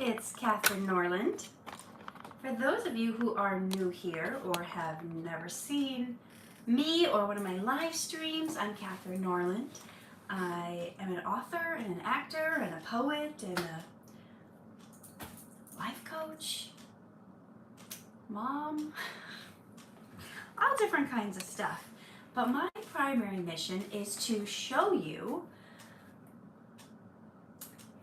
It's Catherine Norland. For those of you who are new here or have never seen me or one of my live streams, I'm Catherine Norland. I am an author and an actor and a poet and a life coach, mom, all different kinds of stuff. But my primary mission is to show you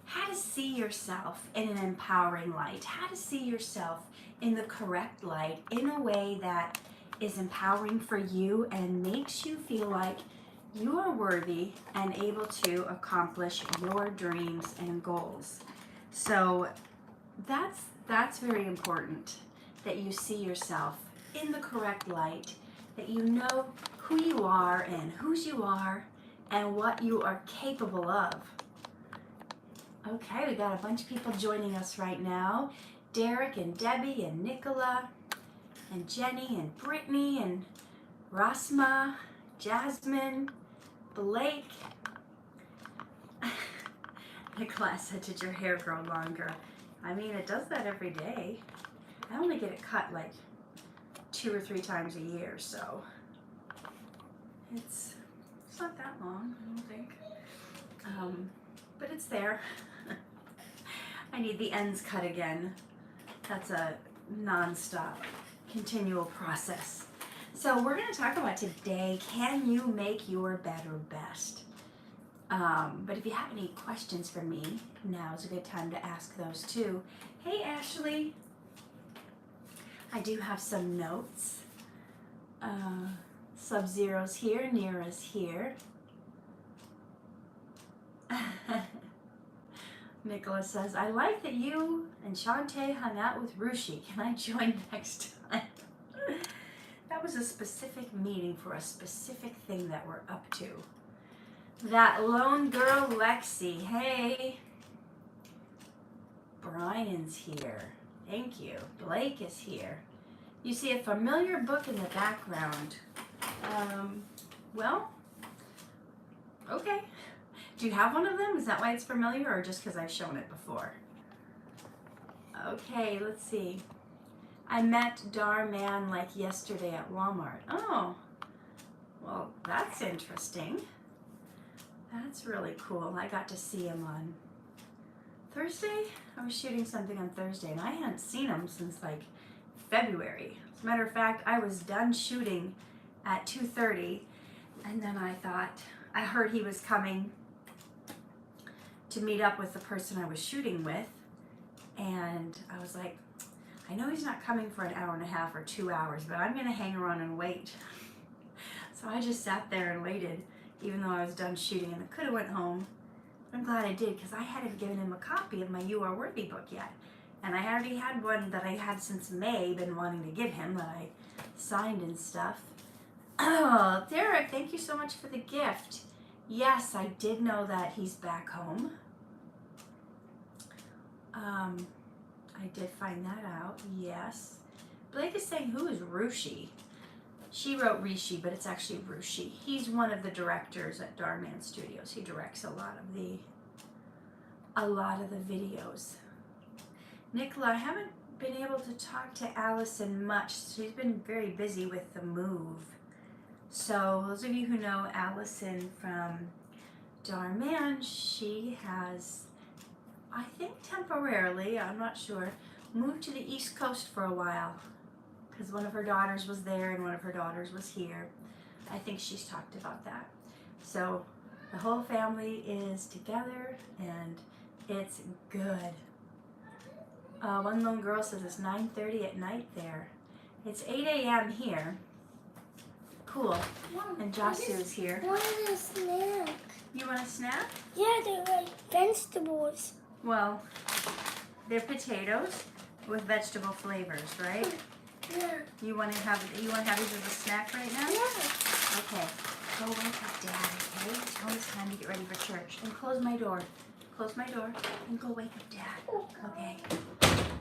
how to see yourself in an empowering light, how to see yourself in the correct light in a way that is empowering for you and makes you feel like you are worthy and able to accomplish your dreams and goals. So that's very important, that you see yourself in the correct light, that you know who you are and whose you are and what you are capable of. Okay, we got a bunch of people joining us right now. Derek and Debbie and Nicola and Jenny and Brittany and Rasma, Jasmine, Blake. Nicola said, did your hair grow longer? I mean, it does that every day. I only get it cut like 2 or 3 times a year, so it's not that long, I don't think. But it's there. I need the ends cut again. That's a non-stop, continual process. So we're going to talk about today, can you make your better best? But if you have any questions for me, now is a good time to ask those too. Hey Ashley, I do have some notes. Sub-Zero's here, Nira's here. Nicholas says, I like that you and Shantae hung out with Rushi. Can I join next time? That was a specific meeting for a specific thing that we're up to. That lone girl Lexi. Hey. Brian's here. Thank you. Blake is here. You see a familiar book in the background. Well, okay. Do you have one of them? Is that why it's familiar, or just because I've shown it before? Okay, let's see. I met Dar Man like yesterday at Walmart. Oh, well, that's interesting. That's really cool. I got to see him on Thursday. I was shooting something on Thursday, and I hadn't seen him since like February. As a matter of fact, I was done shooting at 2:30, and then I heard he was coming to meet up with the person I was shooting with, and I was like, I know he's not coming for an hour and a half or 2 hours, but I'm gonna hang around and wait. So I just sat there and waited, even though I was done shooting, and I could have went home. I'm glad I did, because I hadn't given him a copy of my You Are Worthy book yet, and I already had one that I had since May been wanting to give him, that I signed and stuff. Oh, Derek, thank you so much for the gift. Yes, I did know that he's back home. I did find that out, yes. Blake is saying, who is Rushi? She wrote Rishi, but it's actually Rushi. He's one of the directors at Darman Studios. He directs a lot of the videos. Nicola, I haven't been able to talk to Allison much. She's been very busy with the move. So those of you who know Allison from Darman, she has, I think temporarily, I'm not sure, moved to the East Coast for a while, because one of her daughters was there and one of her daughters was here. I think she's talked about that. So the whole family is together and it's good. One lone girl says it's 9:30 at night there. It's 8 a.m. here. Cool. And Jasu's here. I want a snack. You want a snack? Yeah, they're like vegetables. Well, they're potatoes with vegetable flavors, right? Yeah. You want to have these as a snack right now? Yeah. Okay. Go wake up Dad, okay? Tell him it's time to get ready for church. And close my door. Close my door and go wake up Dad. Okay.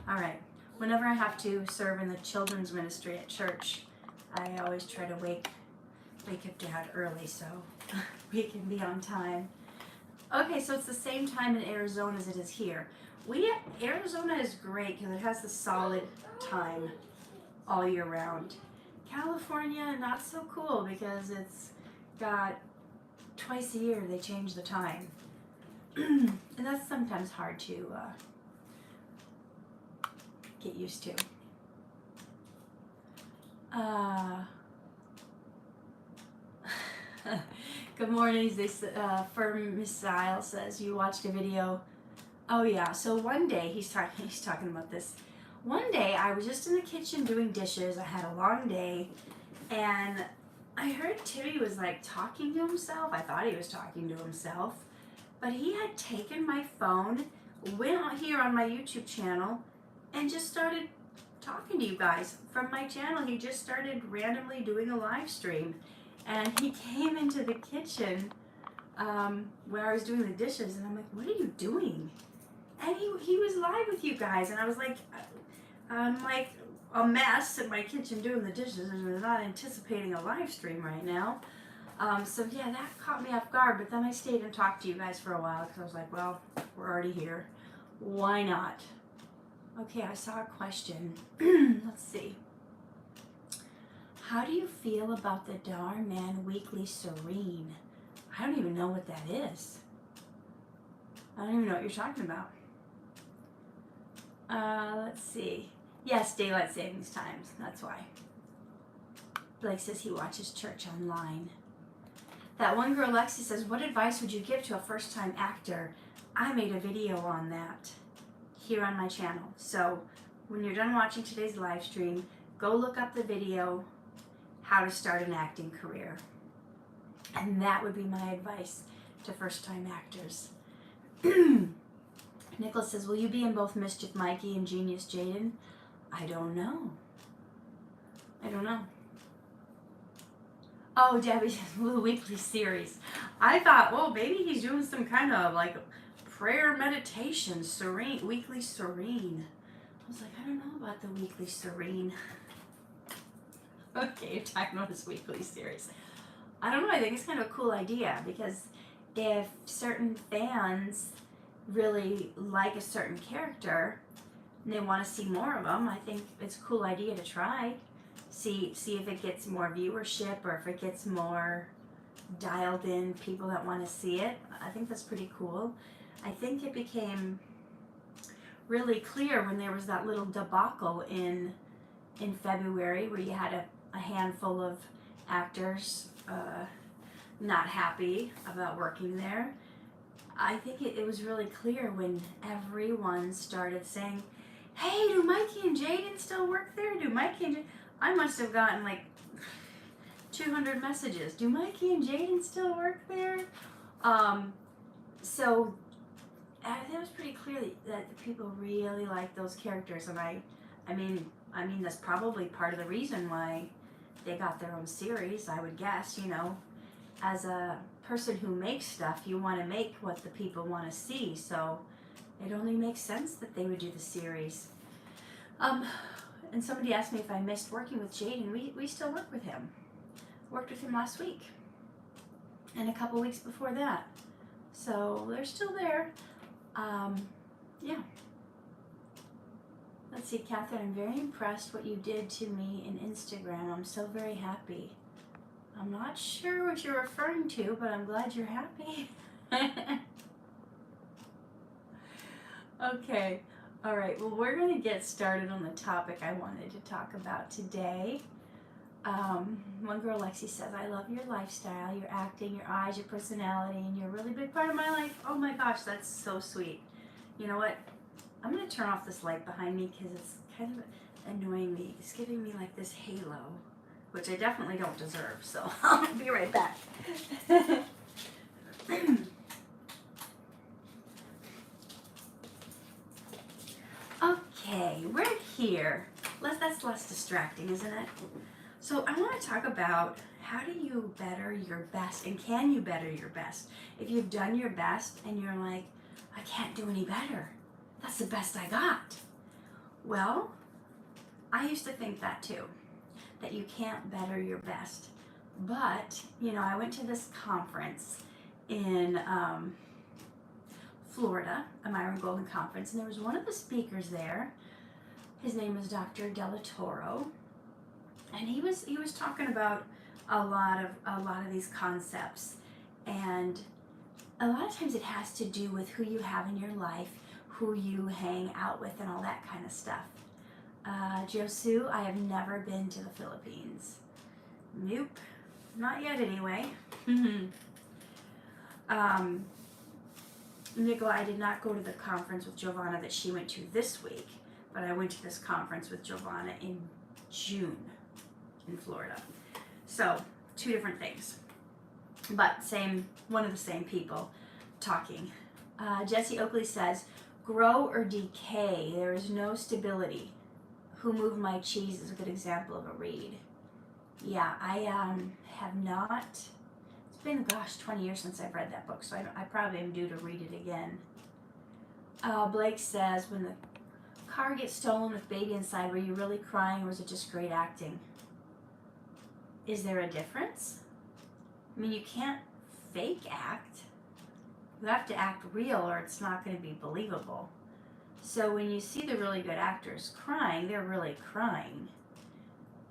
All right. Whenever I have to serve in the children's ministry at church, I always try to wake up Dad early so we can be on time. Okay, so it's the same time in Arizona as it is here. Arizona is great because it has the solid time all year round. California, not so cool because it's got twice a year they change the time. And that's sometimes hard to get used to. Good morning. Firm Missile says you watched a video. Oh yeah. So one day he's talking about this. One day I was just in the kitchen doing dishes. I had a long day, and I heard Timmy was like talking to himself. I thought he was talking to himself, but he had taken my phone, went out here on my YouTube channel, and just started talking to you guys from my channel. He just started randomly doing a live stream, and he came into the kitchen where I was doing the dishes, and I'm like, what are you doing? And he was live with you guys, and I was like, I'm like a mess in my kitchen doing the dishes, and I'm not anticipating a live stream right now. So yeah, that caught me off guard, but then I stayed and talked to you guys for a while because I was like, well, we're already here. Why not? Okay, I saw a question. Let's see. How do you feel about the Dar Man Weekly Serene? I don't even know what that is. I don't even know what you're talking about. Let's see. Yes, daylight savings times. That's why. Blake says he watches church online. That one girl, Lexi, says, what advice would you give to a first-time actor? I made a video on that here on my channel. So when you're done watching today's live stream, go look up the video, how to start an acting career. And that would be my advice to first-time actors. Nicholas says, will you be in both Mischief Mikey and Genius Jaden? I don't know. I don't know. Oh, Debbie says, the weekly series. I thought, well, maybe he's doing some kind of like prayer meditation, serene, weekly serene. I was like, I don't know about the weekly serene. Okay, you're talking about this weekly series. I don't know, I think it's kind of a cool idea because if certain fans really like a certain character and they want to see more of them, I think it's a cool idea to try. See if it gets more viewership or if it gets more dialed in people that want to see it. I think that's pretty cool. I think it became really clear when there was that little debacle in February where you had a handful of actors not happy about working there. I think it was really clear when everyone started saying, hey, do Mikey and Jaden still work there? Do Mikey and Jaden? I must have gotten like 200 messages. Do Mikey and Jaden still work there? So it was pretty clear that the people really like those characters, and I mean that's probably part of the reason why they got their own series. I would guess, you know, as a person who makes stuff, you want to make what the people want to see. So it only makes sense that they would do the series. And somebody asked me if I missed working with Jaden. We still work with him. Worked with him last week. And a couple weeks before that. So they're still there. Yeah. Let's see, Catherine, I'm very impressed what you did to me in Instagram. I'm so very happy. I'm not sure what you're referring to, but I'm glad you're happy. Okay. All right, well, we're going to get started on the topic I wanted to talk about today. One girl, Lexi, says, I love your lifestyle, your acting, your eyes, your personality, and you're a really big part of my life. Oh my gosh, that's so sweet. You know what? I'm going to turn off this light behind me because it's kind of annoying me. It's giving me like this halo, which I definitely don't deserve, so I'll be right back. Okay, we're here. That's less distracting, isn't it? So I want to talk about how do you better your best, and can you better your best? If you've done your best and you're like, I can't do any better. That's the best I got. Well, I used to think that too, that you can't better your best. But, you know, I went to this conference in Florida, a Myron Golden Conference, and there was one of the speakers there. His name is Dr. Della Toro, and he was talking about a lot of these concepts, and a lot of times it has to do with who you have in your life, who you hang out with, and all that kind of stuff. Josu, I have never been to the Philippines. Nope, not yet anyway. Nicola, I did not go to the conference with Giovanna that she went to this week, but I went to this conference with Giovanna in June in Florida. So, two different things, but one of the same people talking. Jesse Oakley says, grow or decay, there is no stability. Who Moved My Cheese is a good example of a read. Yeah, I have not, it's been, 20 years since I've read that book, so I probably am due to read it again. Blake says, when the car gets stolen with baby inside, were you really crying or was it just great acting? Is there a difference? I mean, you can't fake act. You have to act real or it's not going to be believable. So when you see the really good actors crying, they're really crying.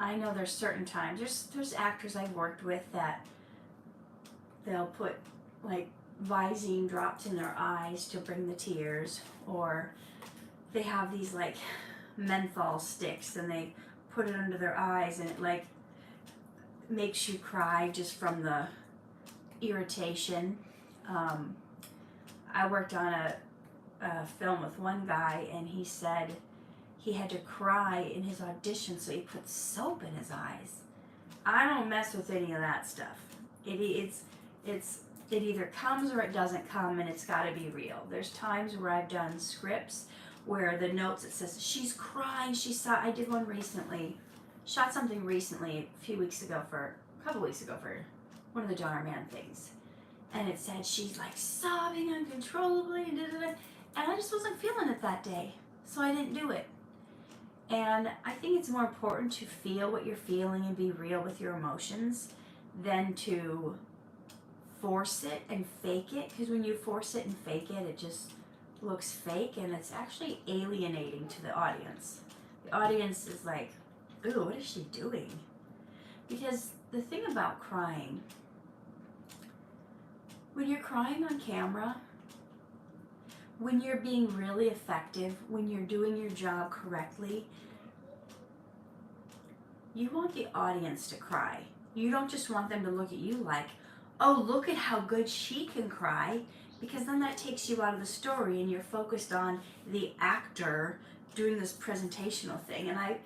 I know there's certain times, there's actors I've worked with that they'll put like Visine drops in their eyes to bring the tears, or they have these like menthol sticks and they put it under their eyes and it like makes you cry just from the irritation. I worked on a film with one guy and he said he had to cry in his audition, so he put soap in his eyes. I don't mess with any of that stuff. It either comes or it doesn't come, and it's got to be real. There's times where I've done scripts where the notes, it says she's crying. I did one recently, shot something recently a couple weeks ago for one of the Donner Man things, and it said she's like sobbing uncontrollably and I just wasn't feeling it that day, so I didn't do it. And I think it's more important to feel what you're feeling and be real with your emotions than to force it and fake it, because when you force it and fake it, it just looks fake and it's actually alienating to the audience. The audience is like, ooh, what is she doing? Because the thing about crying, when you're crying on camera, when you're being really effective, when you're doing your job correctly, you want the audience to cry. You don't just want them to look at you like, oh, look at how good she can cry, because then that takes you out of the story and you're focused on the actor doing this presentational thing. And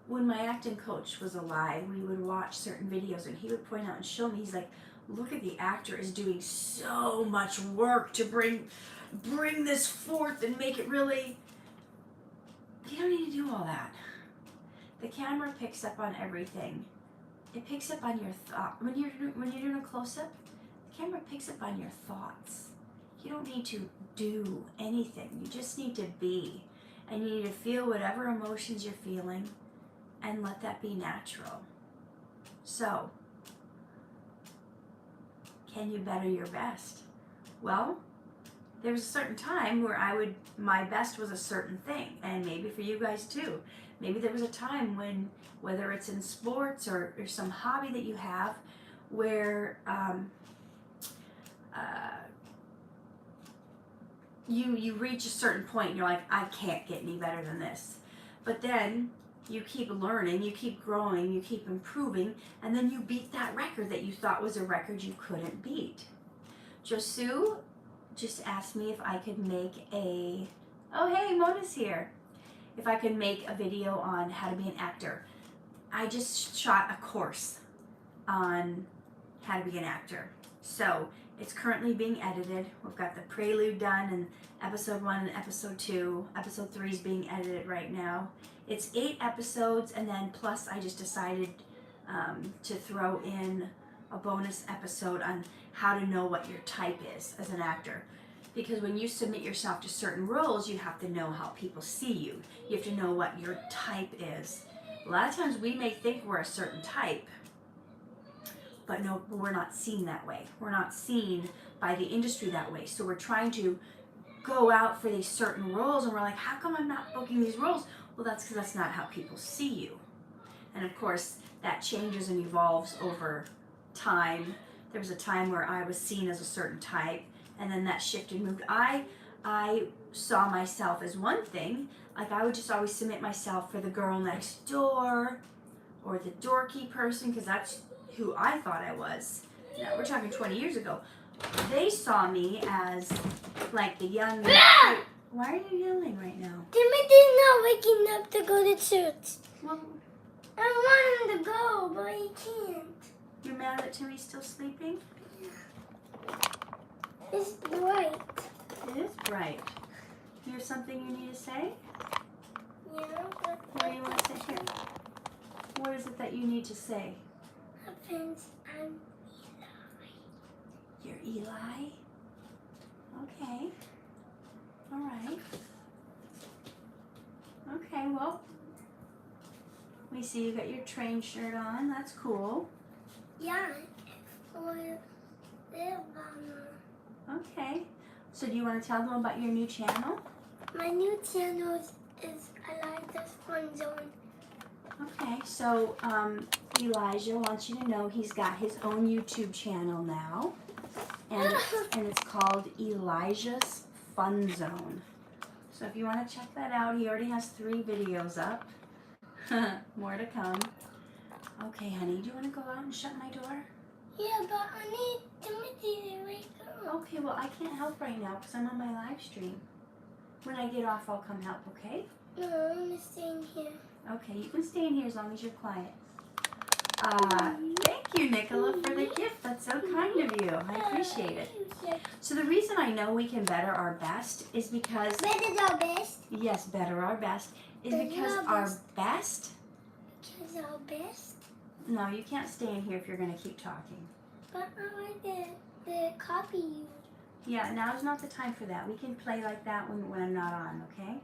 when my acting coach was alive, we would watch certain videos and he would point out and show me, he's like, look at the actor is doing so much work to bring this forth and make it really, you don't need to do all that. The camera picks up on everything. It picks up on your thought. When you're doing a close-up, the camera picks up on your thoughts. You don't need to do anything. You just need to be. And you need to feel whatever emotions you're feeling and let that be natural. So, can you better your best? Well, there was a certain time where my best was a certain thing, and maybe for you guys too. Maybe there was a time when, whether it's in sports or some hobby that you have, where you reach a certain point and you're like, I can't get any better than this. But then you keep learning, you keep growing, you keep improving, and then you beat that record that you thought was a record you couldn't beat. Josu just asked me if I could make oh hey, Mona's here. If I could make a video on how to be an actor. I just shot a course on how to be an actor. So it's currently being edited. We've got the prelude done and episode 1 and episode 2. Episode 3 is being edited right now. It's 8 episodes, and then plus I just decided to throw in a bonus episode on how to know what your type is as an actor. Because when you submit yourself to certain roles, you have to know how people see you. You have to know what your type is. A lot of times we may think we're a certain type, but no, we're not seen that way. We're not seen by the industry that way. So we're trying to go out for these certain roles, and we're like, how come I'm not booking these roles? Well, that's because that's not how people see you. And of course, that changes and evolves over time. There was a time where I was seen as a certain type, and then that shifted, moved. I saw myself as one thing. Like, I would just always submit myself for the girl next door or the dorky person, because that's who I thought I was. Now, we're talking 20 years ago. They saw me as like the young. Why are you yelling right now? Timothy's not waking up to go to church. Well, I want him to go, but he can't. you're mad that Timmy's still sleeping? It's bright. It is bright. You have something you need to say? Yeah, but What do you want to say here? What is it that you need to say? happens. I'm You're Eli? Okay. All right. Okay, well, we see you got your train shirt on. That's cool. yeah, for their mama. Okay. So do you want to tell them about your new channel? My new channel is I like this fun zone. Okay, so Elijah wants you to know he's got his own YouTube channel now, and it's called Elijah's Fun Zone. So if you want to check that out, he already has 3 videos up. More to come. Okay, honey, do you want to go out and shut my door? Yeah, but I need Timothy to wake up. Okay, well, I can't help right now because I'm on my live stream. When I get off, I'll come help, okay? No, I'm gonna stay in here. Okay, you can stay in here as long as you're quiet. Thank you, Nicola, for the gift. That's so kind of you. I appreciate it. So the reason I know we can better our best is because... Better our best. Yes, better our best. Is Better because our our best. best... Because our best. No, you can't stay in here if you're going to keep talking. But I like the copy you. Yeah, now is not the time for that. We can play like that when I'm not on, okay?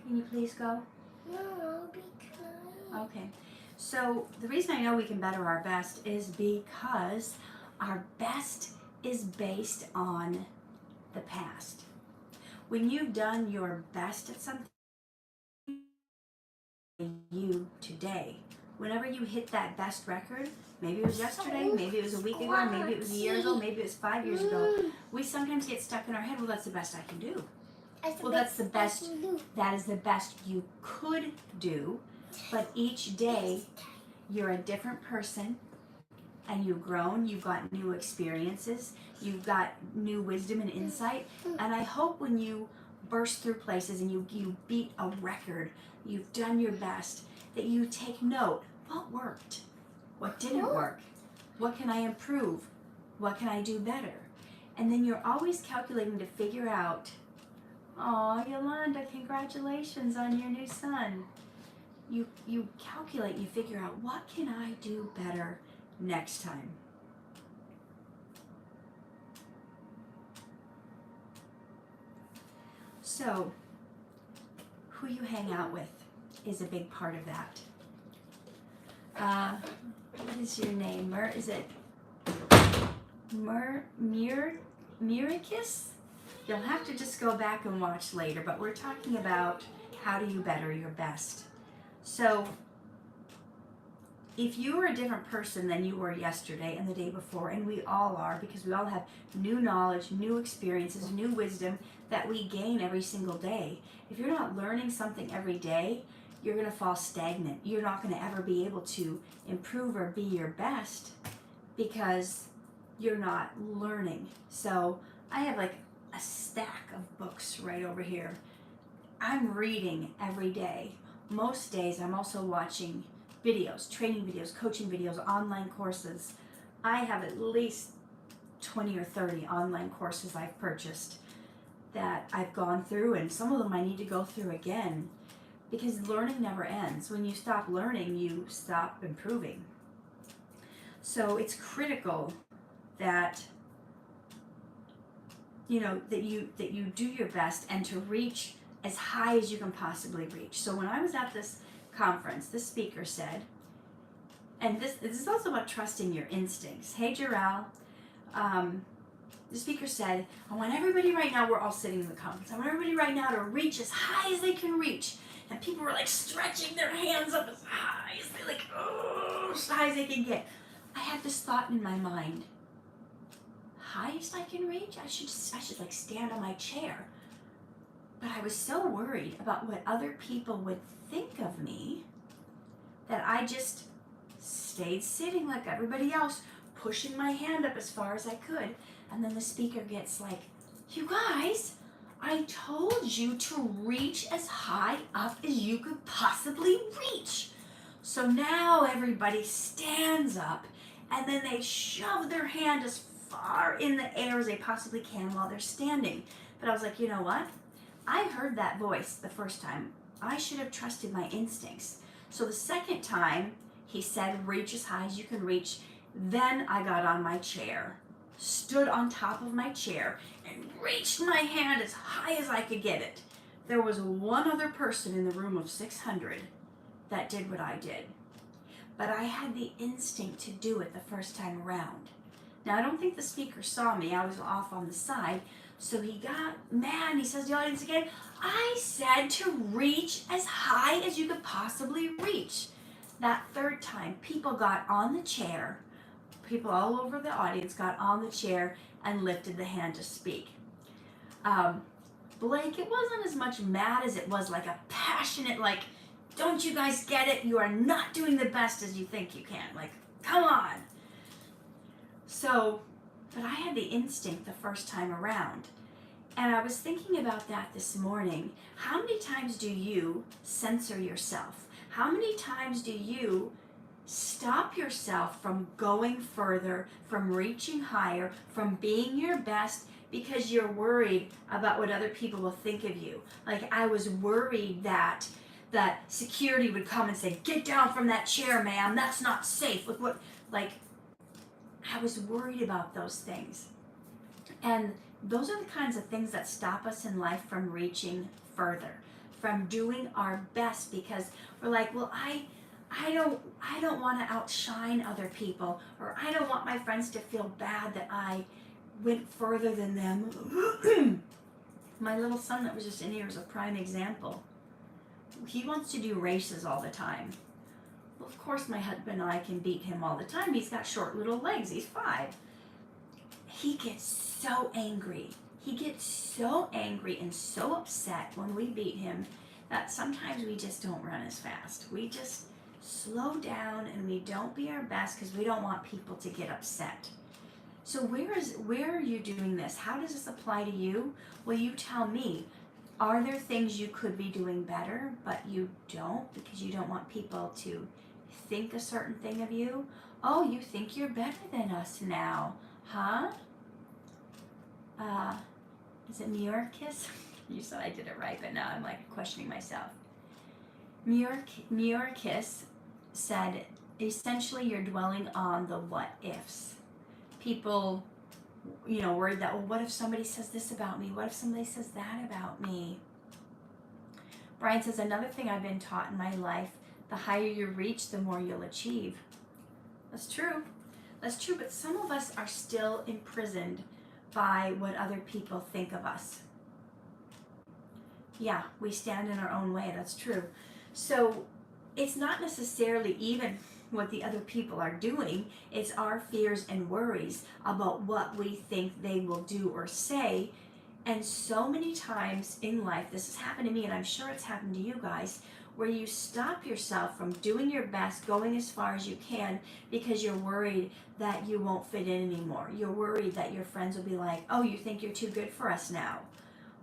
Can you please go? No, I'll be kind. Okay. So the reason I know we can better our best is because our best is based on the past. When you've done your best at something, you today, whenever you hit that best record, maybe it was yesterday, maybe it was a week ago, maybe it was a year ago, maybe it was 5 years ago, we sometimes get stuck in our head, well, that's the best I can do. Well, that's the best. I can do. That is the best you could do, but each day you're a different person and you've grown, you've got new experiences, you've got new wisdom and insight, and I hope when you burst through places and you beat a record, you've done your best, that you take note, what worked, what didn't work, what can I improve, what can I do better, and then you're always calculating to figure out, oh, Yolanda, congratulations on your new son. You calculate, you figure out, what can I do better next time? So, who you hang out with is a big part of that. What is your name? Is it Mirikis? You'll have to just go back and watch later, but we're talking about how do you better your best. So, if you were a different person than you were yesterday and the day before, and we all are, because we all have new knowledge, new experiences, new wisdom that we gain every single day. If you're not learning something every day, you're going to fall stagnant. You're not going to ever be able to improve or be your best because you're not learning. So I have like a stack of books right over here. I'm reading every day. Most days I'm also watching videos, training videos, coaching videos, online courses. I have at least 20 or 30 online courses I've purchased that I've gone through, and some of them I need to go through again because learning never ends. When you stop learning, you stop improving. So it's critical that that you do your best and to reach as high as you can possibly reach. So when I was at this conference, this speaker said, and this is also about trusting your instincts. Hey, Jarrell, the speaker said, I want everybody right now, we're all sitting in the conference, I want everybody right now to reach as high as they can reach. And people were like stretching their hands up as high as they as high as they can get. I had this thought in my mind, highest I can reach? I should like stand on my chair. But I was so worried about what other people would think of me that I just stayed sitting like everybody else, pushing my hand up as far as I could. And then the speaker gets like, you guys, I told you to reach as high up as you could possibly reach. So now everybody stands up and then they shove their hand as far in the air as they possibly can while they're standing. But I was like, you know what? I heard that voice the first time. I should have trusted my instincts. So the second time he said, reach as high as you can reach, then I got on my chair, stood on top of my chair, and reached my hand as high as I could get it. There was one other person in the room of 600 that did what I did. But I had the instinct to do it the first time around. Now, I don't think the speaker saw me. I was off on the side. So he got mad and he says to the audience again, I said to reach as high as you could possibly reach. That third time, people got on the chair. People all over the audience got on the chair and lifted the hand to speak. Blake, it wasn't as much mad as it was like a passionate, like, don't you guys get it? You are not doing the best as you think you can. Like, come on. So, but I had the instinct the first time around. And I was thinking about that this morning. How many times do you censor yourself? How many times do you stop yourself from going further, from reaching higher, from being your best because you're worried about what other people will think of you? Like, I was worried that security would come and say, get down from that chair, ma'am, that's not safe. Look what, like, I was worried about those things. And those are the kinds of things that stop us in life from reaching further, from doing our best, because we're like, well, I don't want to outshine other people, or I don't want my friends to feel bad that I went further than them. My little son that was just in here is a prime example. He wants to do races all the time. Well, of course my husband and I can beat him all the time. He's got short little legs. He's 5. He gets so angry. He gets so angry and so upset when we beat him that sometimes we just don't run as fast. We just slow down and we don't be our best because we don't want people to get upset. So where are you doing this? How does this apply to you? Well, you tell me. Are there things you could be doing better, but you don't because you don't want people to think a certain thing of you? Oh, you think you're better than us now, huh? Is it Miorkis? You said I did it right, but now I'm like questioning myself. Miorkis said, essentially you're dwelling on the what ifs. People, worried that, well, what if somebody says this about me? What if somebody says that about me? Brian says, another thing I've been taught in my life, the higher you reach, the more you'll achieve. That's true. That's true, but some of us are still imprisoned by what other people think of us. Yeah, we stand in our own way, that's true. So it's not necessarily even what the other people are doing, it's our fears and worries about what we think they will do or say. And so many times in life, this has happened to me, and I'm sure it's happened to you guys, where you stop yourself from doing your best, going as far as you can, because you're worried that you won't fit in anymore. You're worried that your friends will be like, oh, you think you're too good for us now.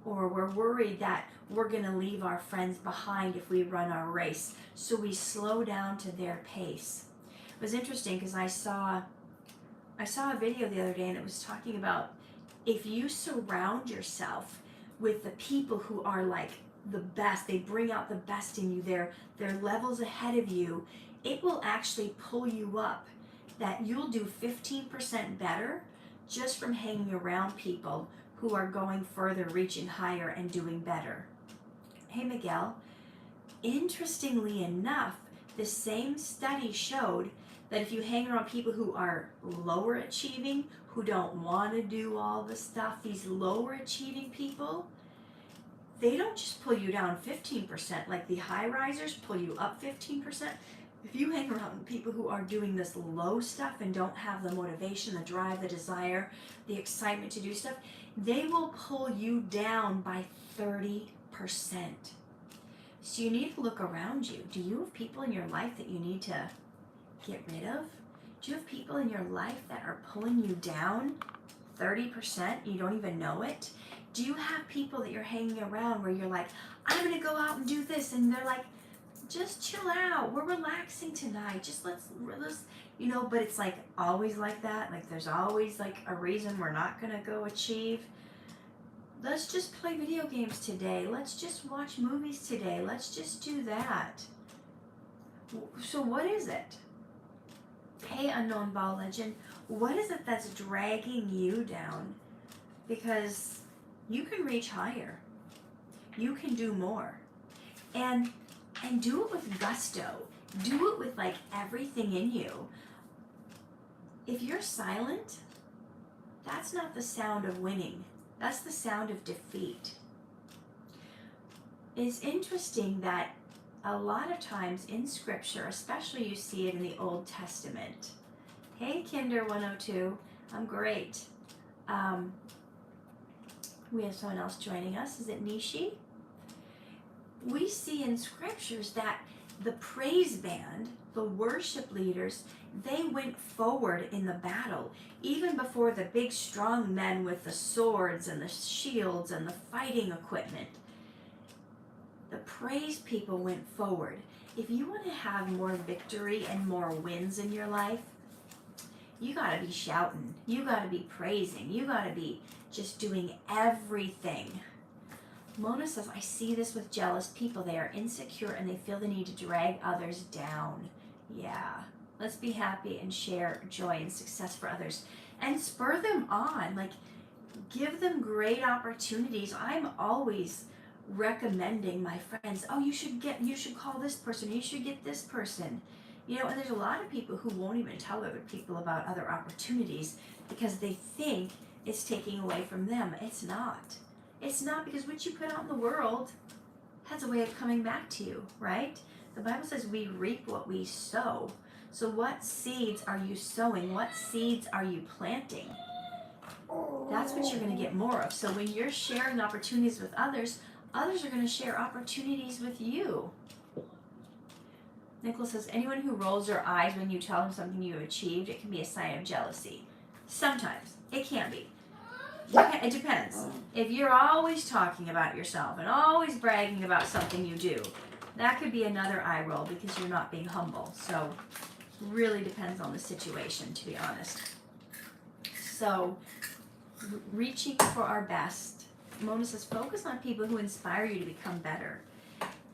Or we're worried that we're going to leave our friends behind if we run our race. So we slow down to their pace. It was interesting because I saw a video the other day, and it was talking about if you surround yourself with the people who are like the best, they bring out the best in you, they're levels ahead of you, it will actually pull you up, that you'll do 15% better just from hanging around people who are going further, reaching higher, and doing better. Hey, Miguel, interestingly enough, the same study showed that if you hang around people who are lower achieving, who don't want to do all the stuff, these lower achieving people, they don't just pull you down 15%, like the high risers pull you up 15%. If you hang around with people who are doing this low stuff and don't have the motivation, the drive, the desire, the excitement to do stuff, they will pull you down by 30%. So you need to look around you. Do you have people in your life that you need to get rid of? Do you have people in your life that are pulling you down 30%? You don't even know it? Do you have people that you're hanging around where you're like, I'm going to go out and do this, and they're like, just chill out, we're relaxing tonight, just let's, you know, but it's like always like that, like there's always like a reason we're not going to go achieve. Let's just play video games today, let's just watch movies today, let's just do that. So what is it? Hey, unknown ball legend, what is it that's dragging you down? Because you can reach higher, you can do more, and do it with gusto. Do it with like everything in you. If you're silent, that's not the sound of winning. That's the sound of defeat. It's interesting that a lot of times in Scripture, especially you see it in the Old Testament. Hey, Kinder 102, I'm great. We have someone else joining us. Is it Nishi? We see in scriptures that the praise band, the worship leaders, they went forward in the battle, even before the big strong men with the swords and the shields and the fighting equipment. The praise people went forward. If you want to have more victory and more wins in your life, you got to be shouting, you got to be praising, you got to be just doing everything. Mona says, I see this with jealous people. They are insecure and they feel the need to drag others down. Yeah. Let's be happy and share joy and success for others. And spur them on. Like, give them great opportunities. I'm always recommending my friends, oh, you should call this person. You should get this person. You know, and there's a lot of people who won't even tell other people about other opportunities because they think it's taking away from them. It's not. It's not, because what you put out in the world has a way of coming back to you, right? The Bible says we reap what we sow. So what seeds are you sowing? What seeds are you planting? That's what you're going to get more of. So when you're sharing opportunities with others, others are going to share opportunities with you. Nicholas says, anyone who rolls their eyes when you tell them something you have achieved, it can be a sign of jealousy. Sometimes. It can be. It depends. If you're always talking about yourself and always bragging about something you do, that could be another eye roll because you're not being humble. So really depends on the situation, to be honest. So reaching for our best. Mona says, focus on people who inspire you to become better.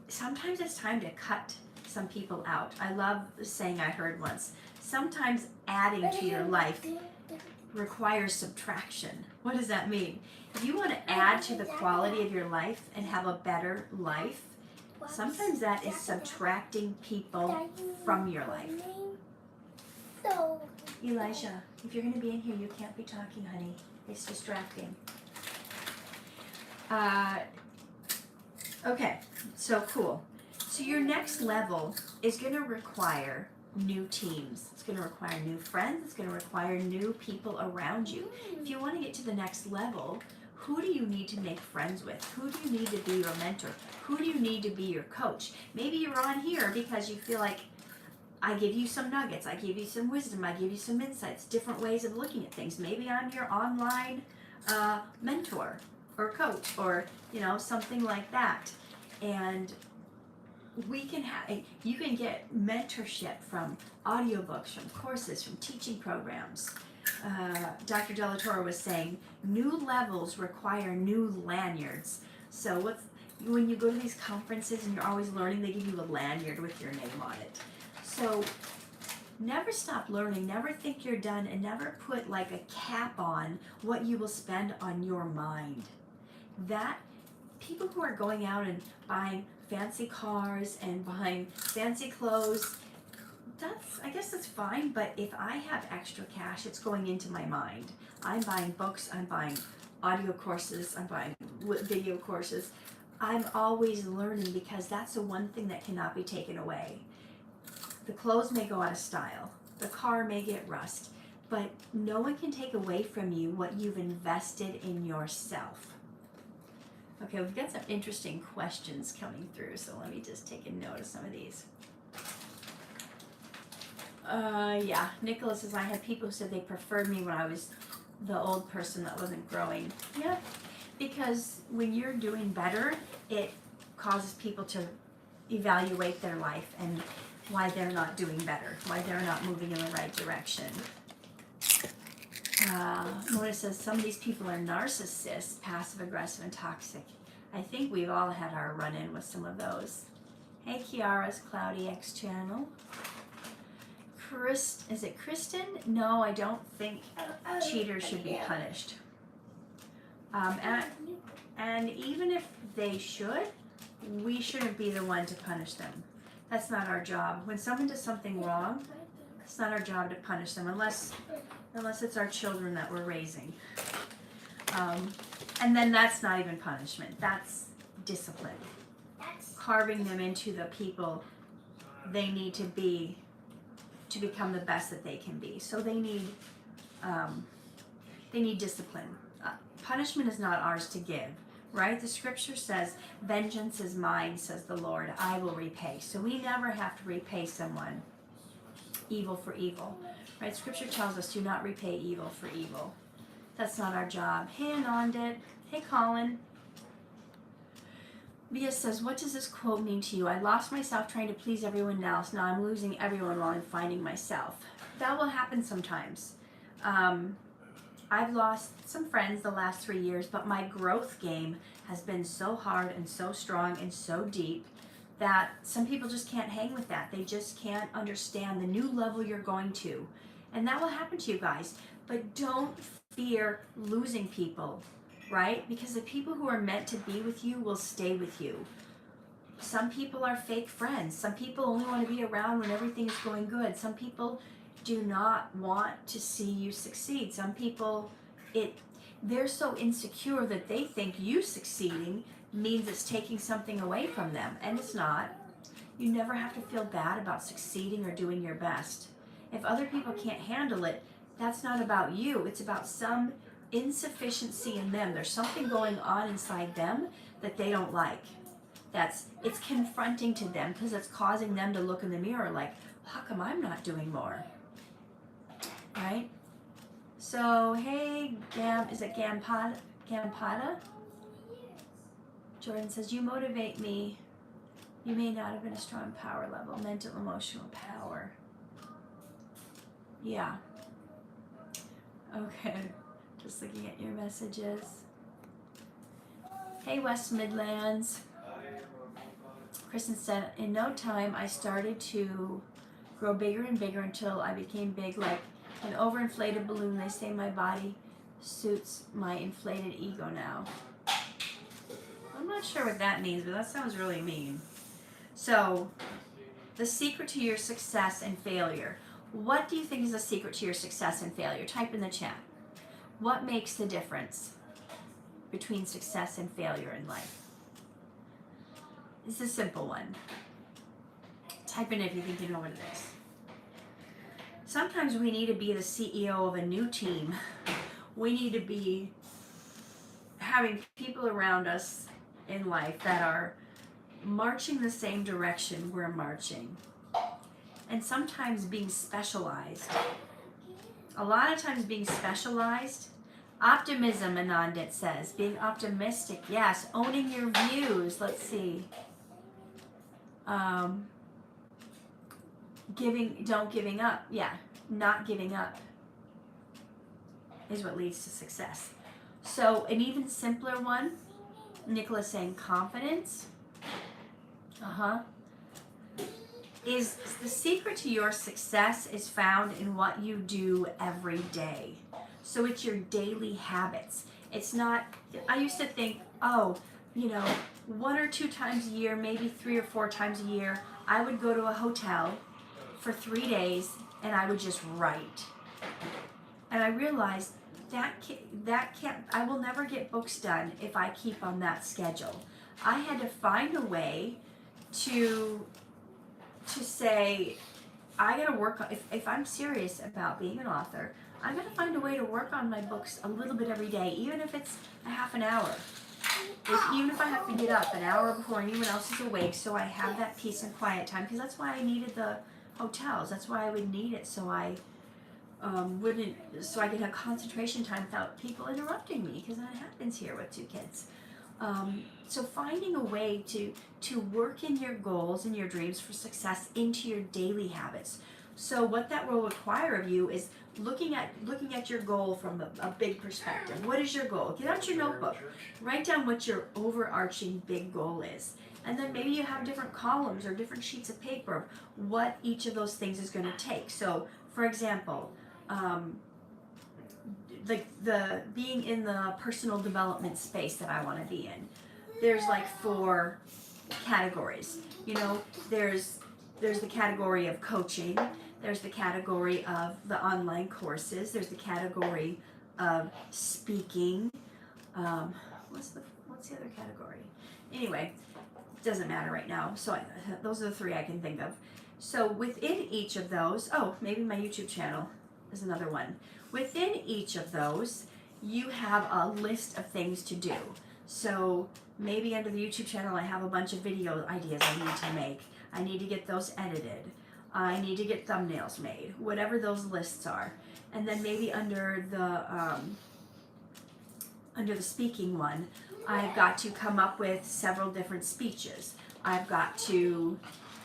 Sometimes it's time to cut some people out. I love the saying I heard once. Sometimes adding to your life requires subtraction. What does that mean? If you want to add to the quality of your life and have a better life, sometimes that is subtracting people from your life. Elijah, if you're going to be in here, you can't be talking, honey. It's distracting. Okay, so cool. So your next level is going to require new teams. It's going to require new friends. It's going to require new people around you. If you want to get to the next level, who do you need to make friends with? Who do you need to be your mentor? Who do you need to be your coach? Maybe you're on here because you feel like I give you some nuggets, I give you some wisdom, I give you some insights, different ways of looking at things. Maybe I'm your online mentor or coach or, you know, something like that. And we can you can get mentorship from audiobooks, from courses, from teaching programs. Dr. De La Torre was saying new levels require new lanyards. So when you go to these conferences and you're always learning, they give you a lanyard with your name on it. So never stop learning, never think you're done, and never put like a cap on what you will spend on your mind. That people who are going out and buying fancy cars and buying fancy clothes, I guess that's fine, but if I have extra cash, it's going into my mind. I'm buying books, I'm buying audio courses, I'm buying video courses. I'm always learning because that's the one thing that cannot be taken away. The clothes may go out of style, the car may get rust, but no one can take away from you what you've invested in yourself. Okay, we've got some interesting questions coming through, so let me just take a note of some of these. Yeah, Nicholas says, I had people who said they preferred me when I was the old person that wasn't growing. Yeah, because when you're doing better, it causes people to evaluate their life and why they're not doing better, why they're not moving in the right direction. Mona says, some of these people are narcissists, passive aggressive and toxic. I think we've all had our run-in with some of those. Hey, Kiara's Cloudy X channel. Is it Kristen? No, I don't think cheaters should be punished. And even if they should, we shouldn't be the one to punish them. That's not our job. When someone does something wrong, it's not our job to punish them unless it's our children that we're raising. And then that's not even punishment. That's discipline. Carving them into the people they need to be to become the best that they can be. So they need discipline. Punishment is not ours to give, right? The scripture says, vengeance is mine, says the Lord, I will repay. So we never have to repay someone evil for evil, right? Scripture tells us, do not repay evil for evil. That's not our job. Hey, Anandit. Hey, Colin. Bia says, what does this quote mean to you? I lost myself trying to please everyone else. Now I'm losing everyone while I'm finding myself. That will happen sometimes. I've lost some friends the last 3 years, but my growth game has been so hard and so strong and so deep that some people just can't hang with that. They just can't understand the new level you're going to. And that will happen to you guys. But don't fear losing people, right? Because the people who are meant to be with you will stay with you. Some people are fake friends. Some people only want to be around when everything is going good. Some people do not want to see you succeed. Some people, they're so insecure that they think you succeeding means it's taking something away from them, and it's not. You never have to feel bad about succeeding or doing your best. If other people can't handle it, that's not about you. It's about some insufficiency in them. There's something going on inside them that they don't like. It's confronting to them because it's causing them to look in the mirror like, how come I'm not doing more? Right? So, hey, is it Gampada? Jordan says, you motivate me. You may not have been a strong power level, mental, emotional power. Yeah. Okay. Just looking at your messages. Hey, West Midlands. Kristen said, in no time, I started to grow bigger and bigger until I became big like an overinflated balloon. They say my body suits my inflated ego now. I'm not sure what that means, but that sounds really mean. So, the secret to your success and failure. What do you think is the secret to your success and failure? Type in the chat. What makes the difference between success and failure in life? It's a simple one. Type in if you think you know what it is. Sometimes we need to be the CEO of a new team. We need to be having people around us in life that are marching the same direction we're marching. And sometimes being specialized. A lot of times being specialized. Optimism, Anandit says. Being optimistic, yes. Owning your views. Let's see. Giving up. Yeah, not giving up is what leads to success. So an even simpler one, Nicholas saying confidence. Is the secret to your success is found in what you do every day. So it's your daily habits. It's not, I used to think, 1 or 2 times a year, maybe 3 or 4 times a year, I would go to a hotel for 3 days and I would just write. And I realized that can't, I will never get books done if I keep on that schedule. I had to find a way to say, I gotta work on, if I'm serious about being an author, I'm gonna find a way to work on my books a little bit every day, even if it's a half an hour. Even if I have to get up an hour before anyone else is awake, so I have that peace and quiet time, because that's why I needed the hotels. That's why I would need it, so I so I could have concentration time without people interrupting me, because that happens here with 2 kids. So finding a way to work in your goals and your dreams for success into your daily habits. So what that will require of you is looking at your goal from a big perspective. What is your goal? Get out your notebook. Write down what your overarching big goal is. And then maybe you have different columns or different sheets of paper of what each of those things is going to take. So, for example, the being in the personal development space that I want to be in, there's like 4 categories. You know, there's the category of coaching, there's the category of the online courses, there's the category of speaking. What's the other category? Anyway, it doesn't matter right now. So those are the 3 I can think of. So within each of those, maybe my YouTube channel is another one. Within each of those, you have a list of things to do. So maybe under the YouTube channel, I have a bunch of video ideas I need to make. I need to get those edited. I need to get thumbnails made, whatever those lists are. And then maybe under the speaking one, I've got to come up with several different speeches. I've got to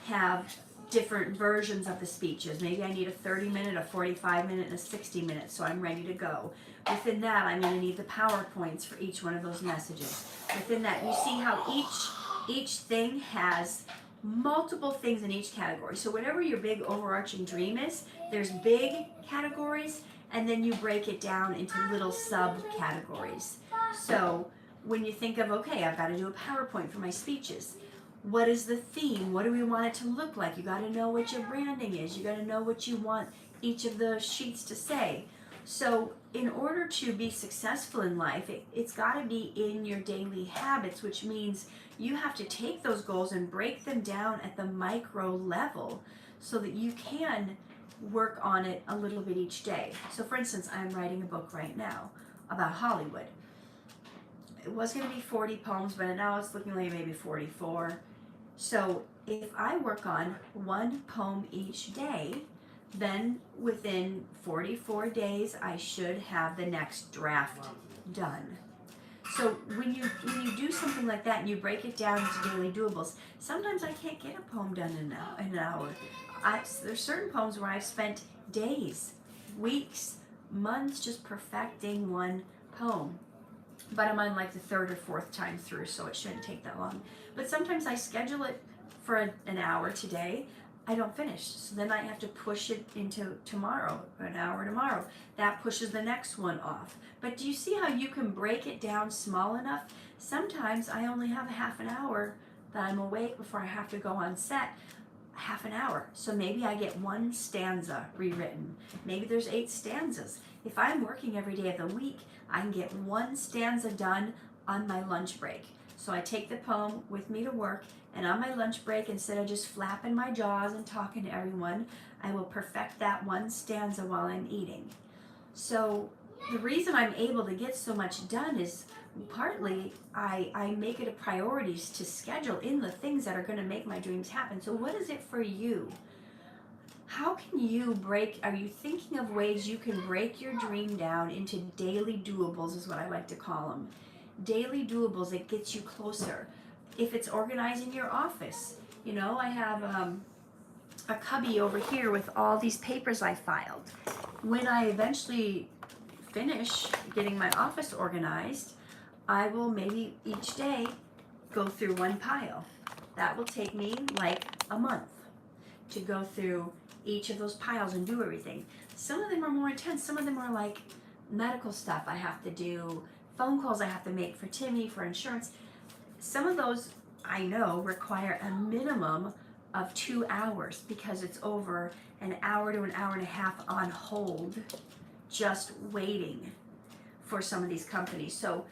have different versions of the speeches. Maybe I need a 30-minute, a 45-minute, and a 60-minute, so I'm ready to go. Within that, I'm going to need the PowerPoints for each one of those messages. Within that, you see how each thing has multiple things in each category. So whatever your big overarching dream is, there's big categories, and then you break it down into little subcategories. So when you think of, okay, I've got to do a PowerPoint for my speeches, what is the theme? What do we want it to look like? You got to know what your branding is. You got to know what you want each of the sheets to say. So in order to be successful in life, it's got to be in your daily habits, which means you have to take those goals and break them down at the micro level so that you can work on it a little bit each day. So for instance, I'm writing a book right now about Hollywood. It was going to be 40 poems, but now it's looking like maybe 44. So if I work on 1 poem each day, then within 44 days, I should have the next draft done. So when you do something like that and you break it down into daily doables, sometimes I can't get a poem done in an hour. There's certain poems where I've spent days, weeks, months just perfecting 1 poem. But I'm on like the 3rd or 4th time through, so it shouldn't take that long. But sometimes I schedule it for an hour today. I don't finish, so then I have to push it into tomorrow, an hour tomorrow. That pushes the next one off. But do you see how you can break it down small enough? Sometimes I only have a half an hour that I'm awake before I have to go on set. Half an hour. So maybe I get 1 stanza rewritten. Maybe there's 8 stanzas. If I'm working every day of the week, I can get 1 stanza done on my lunch break. So I take the poem with me to work, and on my lunch break, instead of just flapping my jaws and talking to everyone, I will perfect that 1 stanza while I'm eating. So the reason I'm able to get so much done is partly I make it a priority to schedule in the things that are going to make my dreams happen. So what is it for you? How can you are you thinking of ways you can break your dream down into daily doables, is what I like to call them. Daily doables that gets you closer. If it's organizing your office, I have a cubby over here with all these papers I filed. When I eventually finish getting my office organized, I will maybe each day go through 1 pile. That will take me like a month to go through each of those piles and do everything. Some of them are more intense. Some of them are like medical stuff I have to do, phone calls I have to make for Timmy, for insurance. Some of those I know require a minimum of 2 hours because it's over an hour to an hour and a half on hold, just waiting for some of these companies. So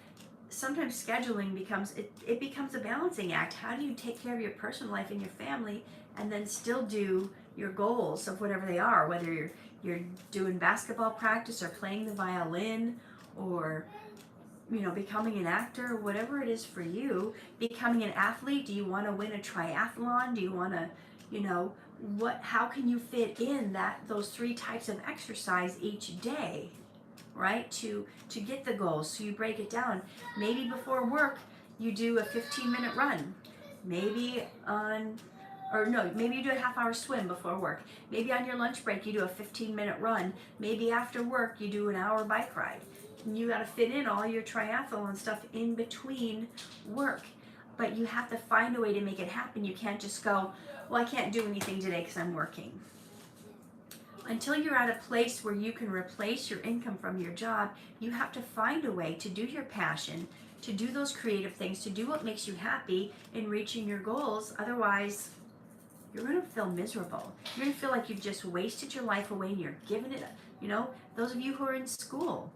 sometimes scheduling becomes, it becomes a balancing act. How do you take care of your personal life and your family and then still do your goals of whatever they are, whether you're doing basketball practice or playing the violin or becoming an actor, whatever it is for you, becoming an athlete. Do you want to win a triathlon? Do you want to, how can you fit in those 3 types of exercise each day, right? To get the goals. So you break it down. Maybe before work, you do a 15-minute run. Maybe maybe you do a half-hour swim before work. Maybe on your lunch break, you do a 15-minute run. Maybe after work, you do an hour bike ride. And you got to fit in all your triathlon stuff in between work. But you have to find a way to make it happen. You can't just go, well, I can't do anything today because I'm working. Until you're at a place where you can replace your income from your job, you have to find a way to do your passion, to do those creative things, to do what makes you happy in reaching your goals. Otherwise, you're going to feel miserable. You're going to feel like you've just wasted your life away and you're giving it, those of you who are in school,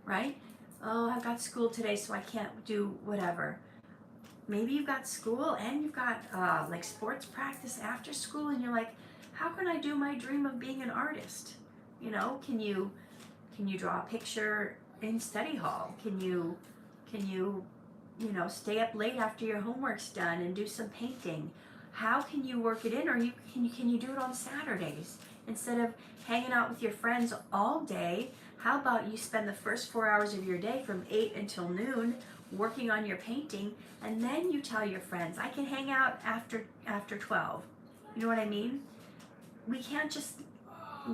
right? Oh, I've got school today, so I can't do whatever. Maybe you've got school and you've got like sports practice after school, and you're like, how can I do my dream of being an artist? Can you draw a picture in study hall? Can you stay up late after your homework's done and do some painting? How can you work it in? Or can you do it on Saturdays instead of hanging out with your friends all day? How about you spend the first 4 hours of your day from 8 until noon working on your painting, and then you tell your friends, I can hang out after 12. You know what I mean? We can't just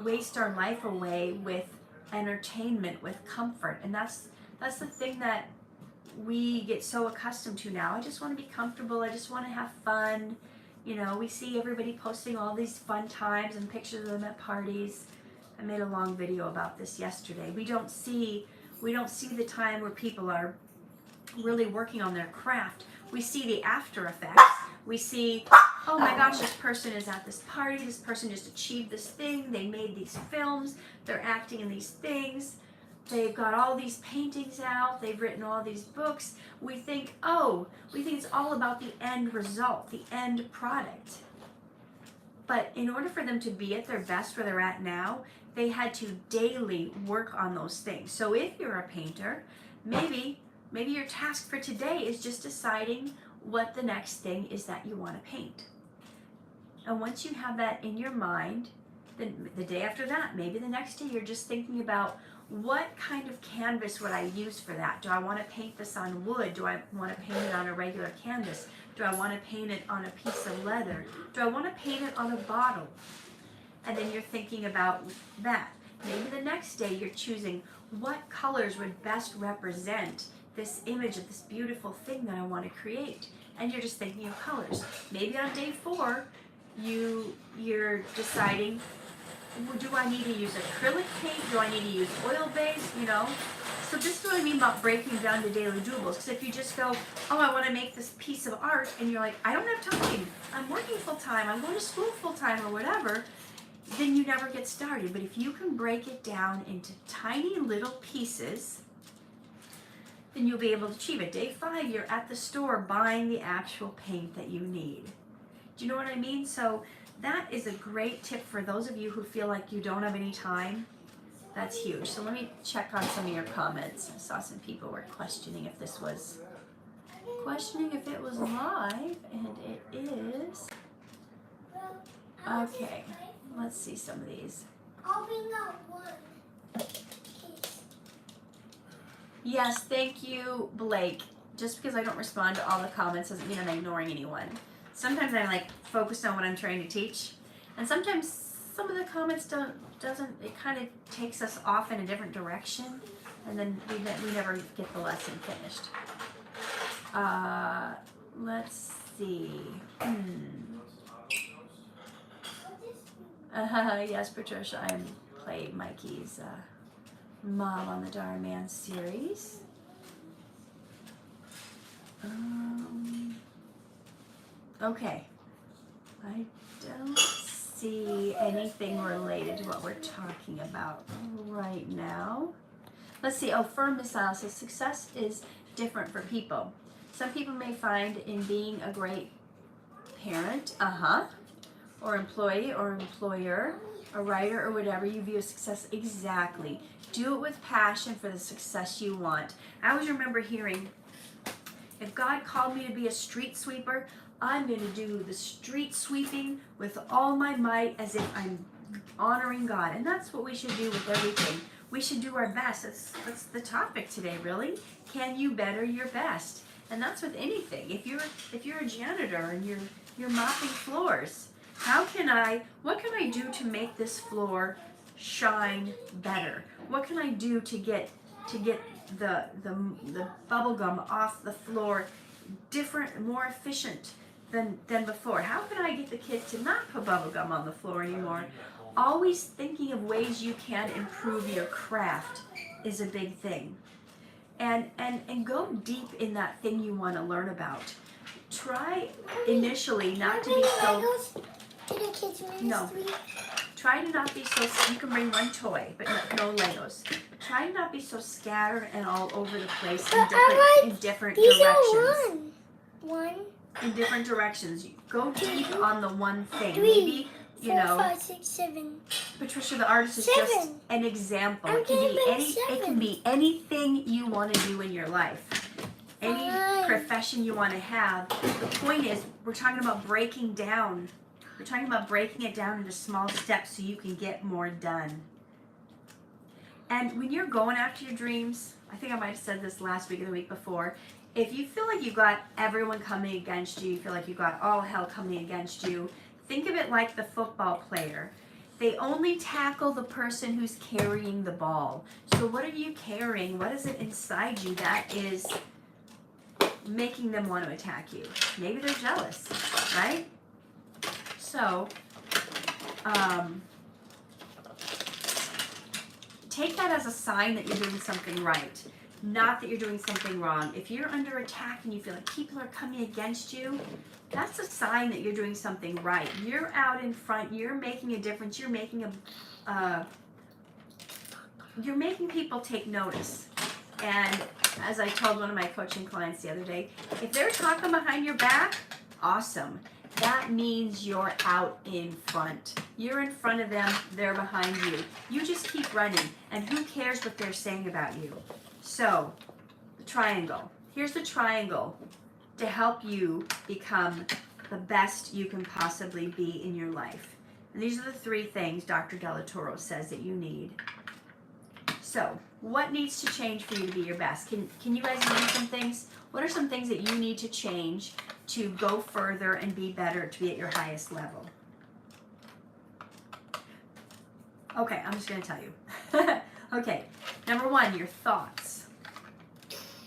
waste our life away with entertainment, with comfort. And that's the thing that we get so accustomed to now. I just want to be comfortable. I just want to have fun. We see everybody posting all these fun times and pictures of them at parties. I made a long video about this yesterday. We don't see the time where people are really working on their craft. We see the after effects. We see, oh my gosh, this person is at this party, this person just achieved this thing, they made these films, they're acting in these things, they've got all these paintings out, they've written all these books. We think it's all about the end result, the end product. But in order for them to be at their best where they're at now, they had to daily work on those things. So if you're a painter, maybe your task for today is just deciding what the next thing is that you want to paint. And once you have that in your mind, then the day after that, maybe the next day, you're just thinking about what kind of canvas would I use for that? Do I want to paint this on wood? Do I want to paint it on a regular canvas? Do I want to paint it on a piece of leather? Do I want to paint it on a bottle? And then you're thinking about that. Maybe the next day you're choosing what colors would best represent this image of this beautiful thing that I want to create. And you're just thinking of colors. Maybe on day 4, you're deciding, well, do I need to use acrylic paint? Do I need to use oil-based? So this is what I mean about breaking down to daily doables. Because if you just go, oh, I want to make this piece of art, and you're like, I don't have time. I'm working full-time. I'm going to school full-time or whatever, then you never get started. But if you can break it down into tiny little pieces, then you'll be able to achieve it. Day 5, you're at the store buying the actual paint that you need. Do you know what I mean? So that is a great tip for those of you who feel like you don't have any time. That's huge. So let me check on some of your comments. I saw some people were questioning if it was live, and it is. Okay, let's see some of these. I'll bring out one. Yes, thank you, Blake. Just because I don't respond to all the comments doesn't mean I'm ignoring anyone. Sometimes I'm focused on what I'm trying to teach, and sometimes some of the comments doesn't. It kind of takes us off in a different direction, and then we never get the lesson finished. Let's see. Yes, Patricia, I play Mikey's mom on the Dara Man series. Okay. I don't see anything related to what we're talking about right now. Let's see. Oh, Firm Missile says success is different for people. Some people may find in being a great parent, or employee or employer, a writer or whatever you view as success. Exactly. Do it with passion for the success you want. I always remember hearing, if God called me to be a street sweeper, I'm going to do the street sweeping with all my might as if I'm honoring God. And that's what we should do with everything. We should do our best. That's the topic today, really. Can you better your best? And that's with anything. If you're a janitor and you're mopping floors, what can I do to make this floor shine better? What can I do to get the bubble gum off the floor different, more efficient than before? How can I get the kids to not put bubble gum on the floor anymore? Always thinking of ways you can improve your craft is a big thing. And go deep in that thing you want to learn about. Try initially not to be so. No. Try to not be so. You can bring one toy, but no Legos. Try to not be so scattered and all over the place in different directions. One. In different directions. Go deep on the one thing. Three, Maybe, 4, 5, 6, 7. Patricia the artist is 7. just an example. I'm It can be anything you want to do in your life. Any 5. profession you want to have. The point is, we're talking about breaking down. We're talking about breaking it down into small steps so you can get more done. And when you're going after your dreams, I think I might have said this last week or the week before, if you feel like you got everyone coming against you, you feel like you got all hell coming against you, think of it like the football player. They only tackle the person who's carrying the ball. So what are you carrying? What is it inside you that is making them want to attack you? Maybe they're jealous, right? So, take that as a sign that you're doing something right, not that you're doing something wrong. If you're under attack and you feel like people are coming against you, that's a sign that you're doing something right. You're out in front. You're making a difference. You're making people take notice. And as I told one of my coaching clients the other day, if they're talking behind your back, awesome. That means you're out in front. You're in front of them, they're behind you. You just keep running, and who cares what they're saying about you? So, the triangle. Here's the triangle to help you become the best you can possibly be in your life. And these are the 3 things Dr. Delatoro says that you need. So, what needs to change for you to be your best? Can you guys name some things? What are some things that you need to change to go further and be better, to be at your highest level? Okay, I'm just going to tell you. Okay, number 1, your thoughts.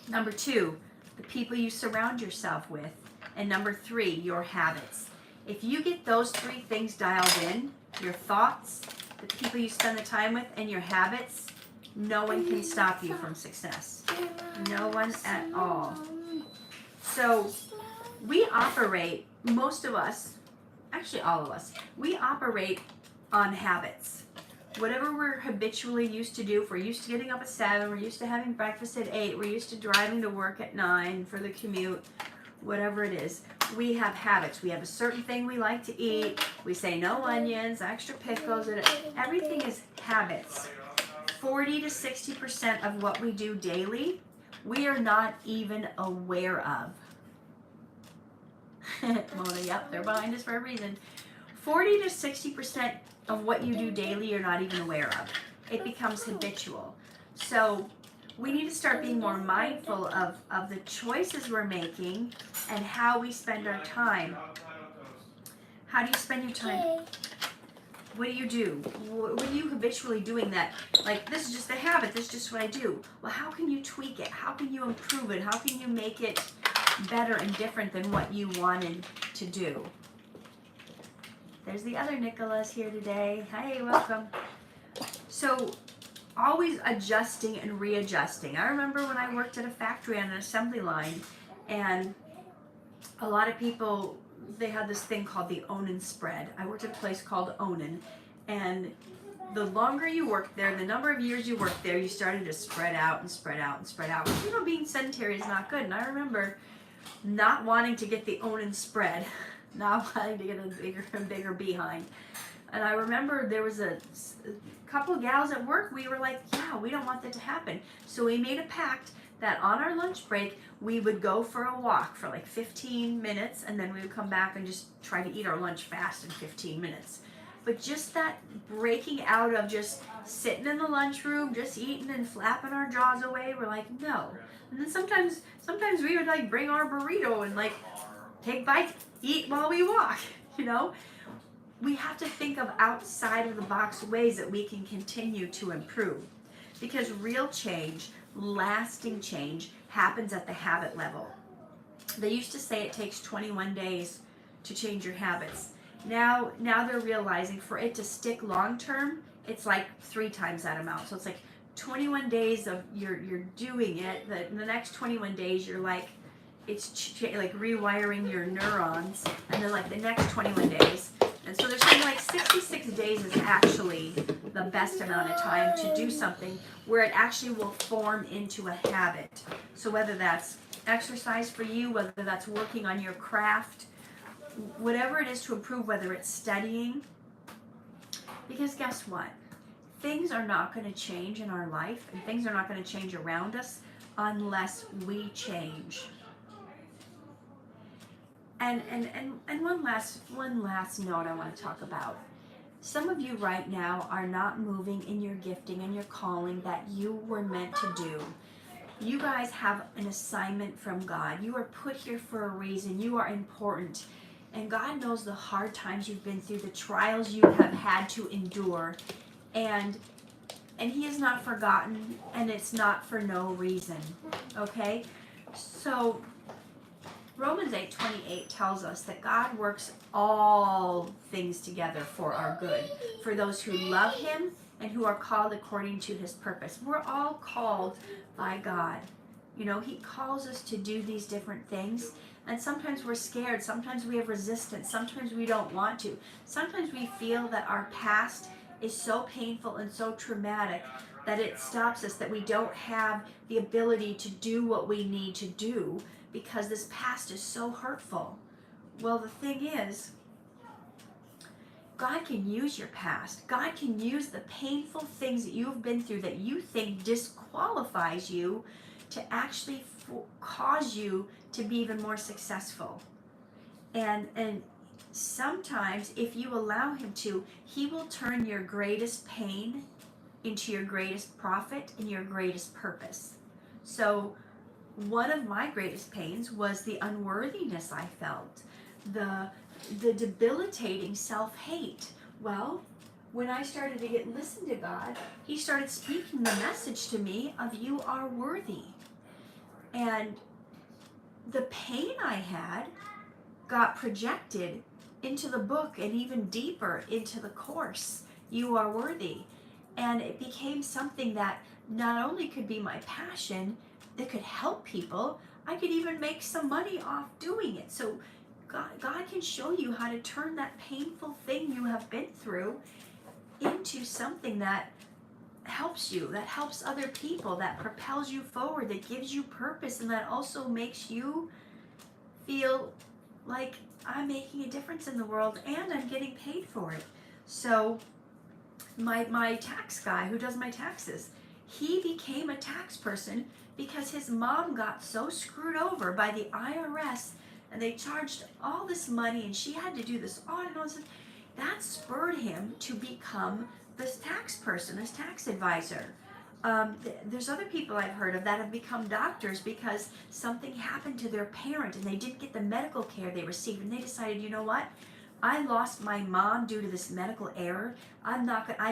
Number 2, the people you surround yourself with. And number 3, your habits. If you get those 3 things dialed in, your thoughts, the people you spend the time with, and your habits, no one can stop you from success. No one at all. So we operate, most of us, actually all of us, we operate on habits. Whatever we're habitually used to do, if we're used to getting up at 7, we're used to having breakfast at 8, we're used to driving to work at 9 for the commute, whatever it is, we have habits. We have a certain thing we like to eat. We say no onions, extra pickles, and everything is habits. 40 to 60% of what we do daily, we are not even aware of. Mona, yep, they're behind us for a reason. 40 to 60% of what you do daily you're not even aware of. It becomes habitual. So we need to start being more mindful of the choices we're making and how we spend our time. How do you spend your time? What do? What are you habitually doing that, like, this is just a habit, this is just what I do? Well, how can you tweak it? How can you improve it? How can you make it better and different than what you wanted to do? There's the other Nicholas here today. Hey, welcome. So, always adjusting and readjusting. I remember when I worked at a factory on an assembly line, and a lot of people, they had this thing called the Onan spread. I worked at a place called Onan, and the longer you worked there, the number of years you worked there, you started to spread out and spread out and spread out. You know, being sedentary is not good. And I remember not wanting to get the Onan spread, not wanting to get a bigger and bigger behind. And I remember there was a couple gals at work, we were like, yeah, we don't want that to happen. So we made a pact that on our lunch break, we would go for a walk for like 15 minutes, and then we would come back and just try to eat our lunch fast in 15 minutes. But just that breaking out of just sitting in the lunchroom, just eating and flapping our jaws away, we're like, no. And then sometimes we would like bring our burrito and like take bites, eat while we walk, you know? We have to think of outside of the box ways that we can continue to improve. Because real change, lasting change, happens at the habit level. They used to say it takes 21 days to change your habits. Now they're realizing for it to stick long term, it's like 3 times that amount. So it's like 21 days of you're doing it. The next 21 days you're like, it's like rewiring your neurons, and then like the next 21 days. And so they're saying like 66 days is actually the best amount of time to do something where it actually will form into a habit. So whether that's exercise for you, whether that's working on your craft, whatever it is to improve, whether it's studying. Because guess what? Things are not going to change in our life, and things are not going to change around us unless we change. And one last note I want to talk about. Some of you right now are not moving in your gifting and your calling that you were meant to do. You guys have an assignment from God. You are put here for a reason. You are important. And God knows the hard times you've been through, the trials you have had to endure. And He has not forgotten, and it's not for no reason. Okay? So Romans 8:28 tells us that God works all things together for our good, for those who love Him and who are called according to His purpose. We're all called by God. You know, He calls us to do these different things, and sometimes we're scared, sometimes we have resistance, sometimes we don't want to. Sometimes we feel that our past is so painful and so traumatic that it stops us, that we don't have the ability to do what we need to do because this past is so hurtful. Well, the thing is, God can use your past. God can use the painful things that you've been through that you think disqualifies you to actually cause you to be even more successful. And sometimes, if you allow Him to, He will turn your greatest pain into your greatest profit and your greatest purpose. So one of my greatest pains was the unworthiness I felt, the debilitating self-hate. Well, when I started to listen to God, He started speaking the message to me of you are worthy. And the pain I had got projected into the book and even deeper into the course, You Are Worthy. And it became something that not only could be my passion, that could help people, I could even make some money off doing it. So God can show you how to turn that painful thing you have been through into something that helps you, that helps other people, that propels you forward, that gives you purpose, and that also makes you feel like I'm making a difference in the world and I'm getting paid for it. So my tax guy who does my taxes, he became a tax person because his mom got so screwed over by the IRS, and they charged all this money, and she had to do this audit and all this. That spurred him to become this tax person, this tax advisor. There's other people I've heard of that have become doctors because something happened to their parent and they didn't get the medical care they received, and they decided, you know what? I lost my mom due to this medical error. I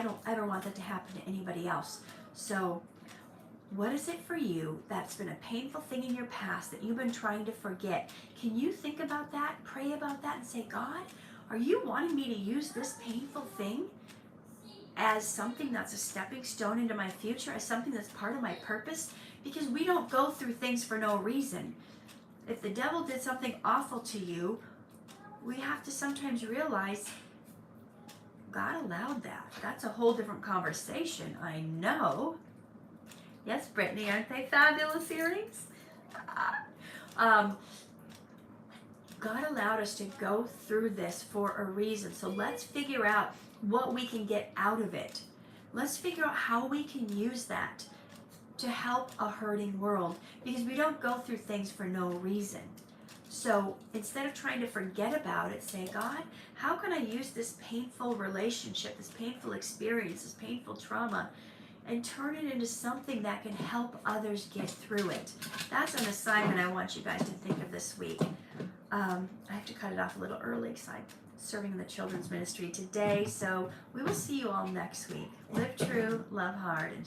don't ever want that to happen to anybody else. So what is it for you that's been a painful thing in your past that you've been trying to forget? Can you think about that, pray about that, and say, God, are you wanting me to use this painful thing as something that's a stepping stone into my future, as something that's part of my purpose? Because we don't go through things for no reason. If the devil did something awful to you, we have to sometimes realize God allowed that. That's a whole different conversation, I know. Yes, Brittany, aren't they fabulous earrings? um, God allowed us to go through this for a reason. So let's figure out what we can get out of it. Let's figure out how we can use that to help a hurting world, because we don't go through things for no reason. So instead of trying to forget about it, say, God, how can I use this painful relationship, this painful experience, this painful trauma, and turn it into something that can help others get through it? That's an assignment I want you guys to think of this week. I have to cut it off a little early because I'm serving in the children's ministry today. So we will see you all next week. Live true, love hard, and